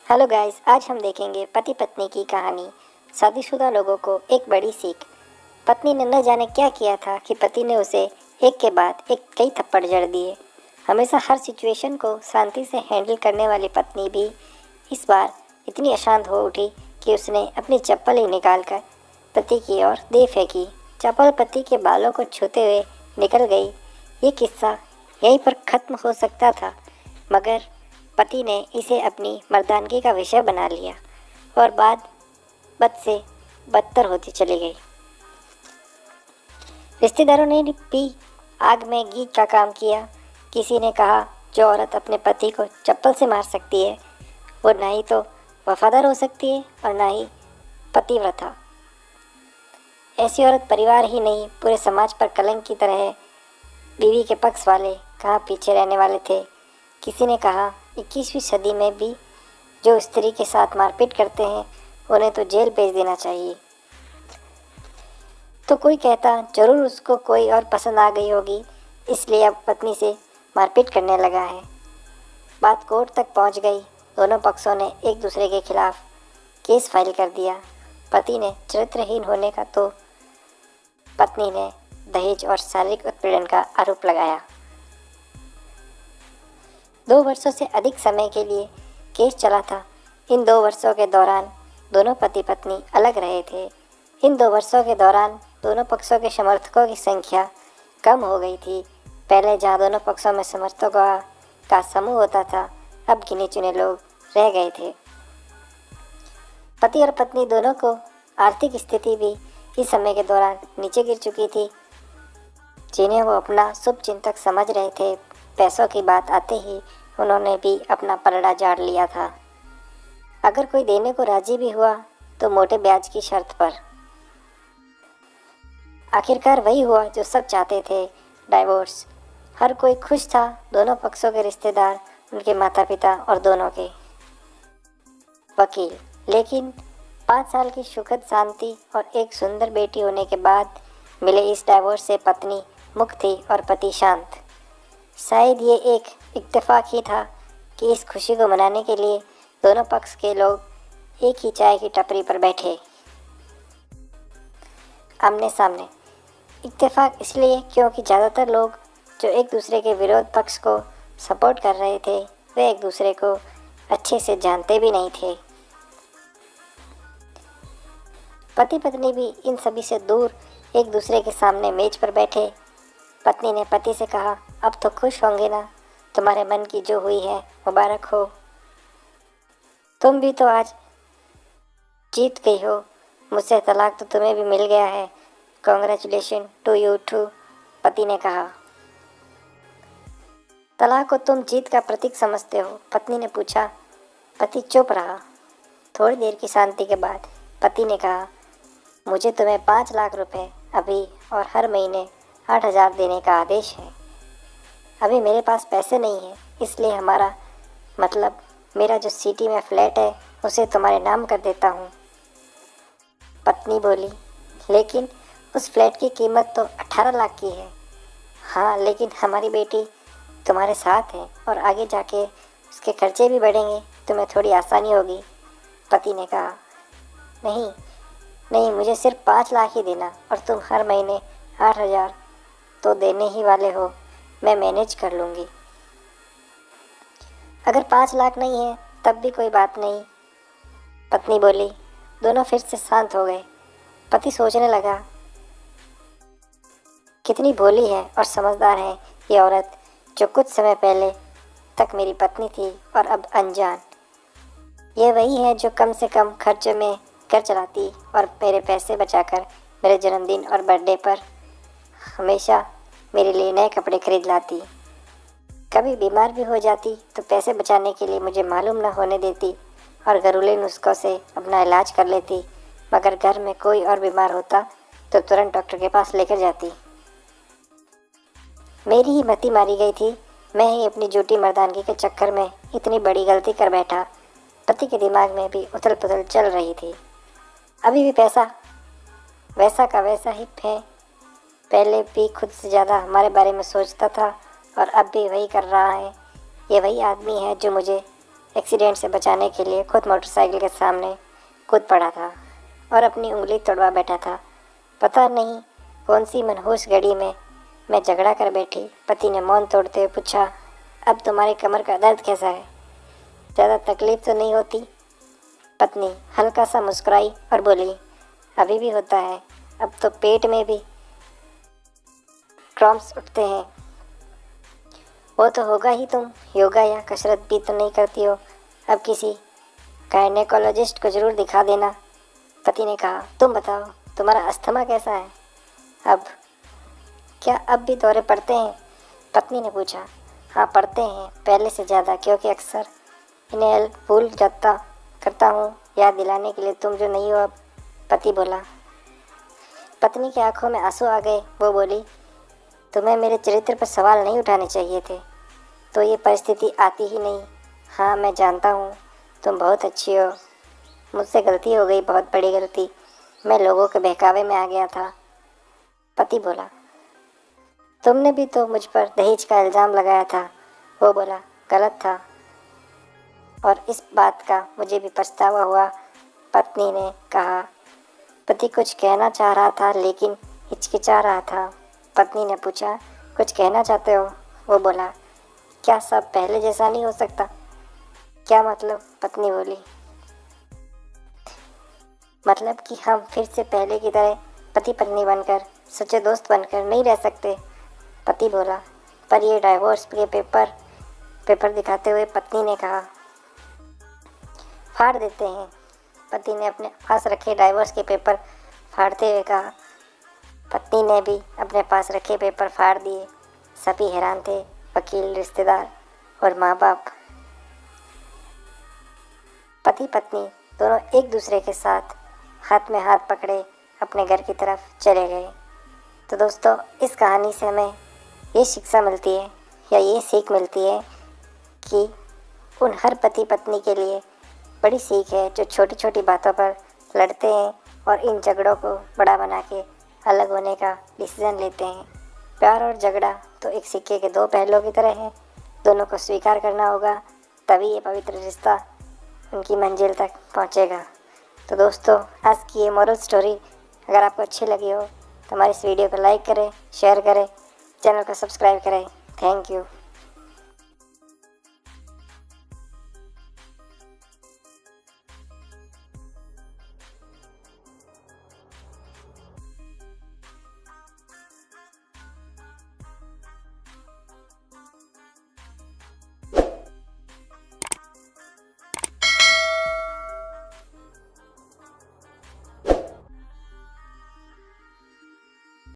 Hello guys, आज हम देखेंगे पति पत्नी की कहानी। शादीशुदा लोगों को एक बड़ी सीख। पत्नी ने न जाने क्या किया था कि पति ने उसे एक के बाद एक कई थप्पड़ जड़ दिए। हमेशा हर सिचुएशन को शांति से हैंडल करने वाली पत्नी भी इस बार इतनी अशांत हो उठी कि उसने अपनी चप्पल ही निकालकर पति की ओर दे फेंकी। चप्पल पति के बालों को छूते हुए निकल गई। ये किस्सा यहीं पर खत्म हो सकता था, मगर पति ने इसे अपनी मर्दानगी का विषय बना लिया और बात बद से बदतर होती चली गई। रिश्तेदारों ने भी आग में घी का काम किया। किसी ने कहा, जो औरत अपने पति को चप्पल से मार सकती है वो ना ही तो वफादार हो सकती है और ना ही पतिव्रता। ऐसी औरत परिवार ही नहीं पूरे समाज पर कलंक की तरह है। बीवी के पक्ष वाले कहाँ पीछे रहने वाले थे। किसी ने कहा, 21वीं सदी में भी जो स्त्री के साथ मारपीट करते हैं उन्हें तो जेल भेज देना चाहिए। तो कोई कहता, जरूर उसको कोई और पसंद आ गई होगी, इसलिए अब पत्नी से मारपीट करने लगा है। बात कोर्ट तक पहुंच गई। दोनों पक्षों ने एक दूसरे के खिलाफ केस फाइल कर दिया। पति ने चरित्रहीन होने का तो पत्नी ने दहेज और शारीरिक उत्पीड़न का आरोप लगाया। 2 वर्षों से अधिक समय के लिए केस चला था। इन 2 वर्षों के दौरान दोनों पति पत्नी अलग रहे थे। इन 2 वर्षों के दौरान दोनों पक्षों के समर्थकों की संख्या कम हो गई थी। पहले जहां दोनों पक्षों में समर्थकों का समूह होता था, अब गिने चुने लोग रह गए थे। पति और पत्नी दोनों को आर्थिक स्थिति भी इस समय के दौरान नीचे गिर चुकी थी, जिन्हें वो अपना शुभ चिंतक समझ रहे थे। पैसों की बात आते ही उन्होंने भी अपना पलड़ा झाड़ लिया था। अगर कोई देने को राजी भी हुआ तो मोटे ब्याज की शर्त पर। आखिरकार वही हुआ जो सब चाहते थे, डाइवोर्स। हर कोई खुश था, दोनों पक्षों के रिश्तेदार, उनके माता पिता और दोनों के वकील। लेकिन 5 साल की सुखद शांति और एक सुंदर बेटी होने के बाद मिले इस डाइवोर्स से पत्नी मुक्त थी और पति शांत। शायद ये एक इत्तेफाक ही था कि इस खुशी को मनाने के लिए दोनों पक्ष के लोग एक ही चाय की टपरी पर बैठे, आमने सामने। इत्तेफाक इसलिए क्योंकि ज़्यादातर लोग जो एक दूसरे के विरोध पक्ष को सपोर्ट कर रहे थे वे एक दूसरे को अच्छे से जानते भी नहीं थे। पति पत्नी भी इन सभी से दूर एक दूसरे के सामने मेज पर बैठे। पत्नी ने पति से कहा, अब तो खुश होंगे ना, तुम्हारे मन की जो हुई है मुबारक हो। तुम भी तो आज जीत गई हो, मुझसे तलाक तो तुम्हें भी मिल गया है। कॉन्ग्रेचुलेशन टू यू टू, पति ने कहा। तलाक को तुम जीत का प्रतीक समझते हो, पत्नी ने पूछा। पति चुप रहा। थोड़ी देर की शांति के बाद पति ने कहा, मुझे तुम्हें 5 लाख रुपए अभी और हर महीने 8,000 देने का आदेश है। अभी मेरे पास पैसे नहीं है, इसलिए मेरा जो सिटी में फ्लैट है उसे तुम्हारे नाम कर देता हूँ। पत्नी बोली, लेकिन उस फ्लैट की कीमत तो 18 लाख की है। हाँ, लेकिन हमारी बेटी तुम्हारे साथ है और आगे जाके उसके खर्चे भी बढ़ेंगे, तुम्हें थोड़ी आसानी होगी। पति ने कहा, नहीं नहीं, मुझे सिर्फ 5 लाख ही देना और तुम हर महीने 8,000 तो देने ही वाले हो, मैं मैनेज कर लूँगी। अगर 5 लाख नहीं है तब भी कोई बात नहीं, पत्नी बोली। दोनों फिर से शांत हो गए। पति सोचने लगा, कितनी भोली है और समझदार है ये औरत, जो कुछ समय पहले तक मेरी पत्नी थी और अब अनजान। ये वही है जो कम से कम खर्चे में घर चलाती और मेरे पैसे बचाकर मेरे जन्मदिन और बर्थडे पर हमेशा मेरे लिए नए कपड़े खरीद लाती। कभी बीमार भी हो जाती तो पैसे बचाने के लिए मुझे मालूम न होने देती और घरेलू नुस्खों से अपना इलाज कर लेती। मगर घर में कोई और बीमार होता तो तुरंत डॉक्टर के पास लेकर जाती। मेरी ही मति मारी गई थी। मैं ही अपनी झूठी मर्दानगी के चक्कर में इतनी बड़ी गलती कर बैठा। पति के दिमाग में भी उथल पुथल चल रही थी। अभी भी पैसा वैसा का वैसा ही है। पहले भी खुद से ज़्यादा हमारे बारे में सोचता था और अब भी वही कर रहा है। ये वही आदमी है जो मुझे एक्सीडेंट से बचाने के लिए खुद मोटरसाइकिल के सामने कूद पड़ा था और अपनी उंगली तोड़वा बैठा था। पता नहीं कौन सी मनहूस घड़ी में मैं झगड़ा कर बैठी। पति ने मौन तोड़ते हुए पूछा, अब तुम्हारी कमर का दर्द कैसा है? ज़्यादा तकलीफ तो नहीं होती? पत्नी हल्का सा मुस्कुराई और बोली, अभी भी होता है, अब तो पेट में भी क्रॉम्स उठते हैं। वो तो होगा ही, तुम योगा या कसरत भी तो नहीं करती हो। अब किसी गायनेकोलॉजिस्ट को ज़रूर दिखा देना। पति ने कहा, तुम बताओ तुम्हारा अस्थमा कैसा है? अब भी दौरे पड़ते हैं? पत्नी ने पूछा। हाँ पड़ते हैं, पहले से ज़्यादा, क्योंकि अक्सर इन्हें भूल जाता करता हूँ याद दिलाने के लिए तुम जो नहीं हो अब। पति बोला। पत्नी की आंखों में आंसू आ गए। वो बोली, तुम्हें मेरे चरित्र पर सवाल नहीं उठाने चाहिए थे, तो ये परिस्थिति आती ही नहीं। हाँ मैं जानता हूँ तुम बहुत अच्छी हो, मुझसे गलती हो गई, बहुत बड़ी गलती। मैं लोगों के बहकावे में आ गया था। पति बोला, तुमने भी तो मुझ पर दहेज का इल्ज़ाम लगाया था। वो बोला, गलत था और इस बात का मुझे भी पछतावा हुआ। पत्नी ने कहा। पति कुछ कहना चाह रहा था लेकिन हिचकिचा रहा था। पत्नी ने पूछा, कुछ कहना चाहते हो? वो बोला, क्या सब पहले जैसा नहीं हो सकता? क्या मतलब? पत्नी बोली, मतलब कि हम फिर से पहले की तरह पति पत्नी बनकर, सच्चे दोस्त बनकर नहीं रह सकते? पति बोला, पर ये डाइवोर्स के पेपर दिखाते हुए पत्नी ने कहा, फाड़ देते हैं। पति ने अपने पास रखे डाइवोर्स के पेपर फाड़ते हुए कहा। पत्नी ने भी अपने पास रखे पेपर फाड़ दिए। सभी हैरान थे, वकील, रिश्तेदार और माँ बाप। पति पत्नी दोनों एक दूसरे के साथ हाथ में हाथ पकड़े अपने घर की तरफ चले गए। तो दोस्तों, इस कहानी से हमें ये शिक्षा मिलती है या ये सीख मिलती है कि उन हर पति पत्नी के लिए बड़ी सीख है जो छोटी छोटी बातों पर लड़ते हैं और इन झगड़ों को बड़ा बना के अलग होने का डिसीज़न लेते हैं। प्यार और झगड़ा तो एक सिक्के के दो पहलुओं की तरह है, दोनों को स्वीकार करना होगा, तभी ये पवित्र रिश्ता उनकी मंजिल तक पहुंचेगा। तो दोस्तों, आज की ये मोरल स्टोरी अगर आपको अच्छी लगी हो तो हमारी इस वीडियो को लाइक करें, शेयर करें, चैनल को सब्सक्राइब करें। Thank you.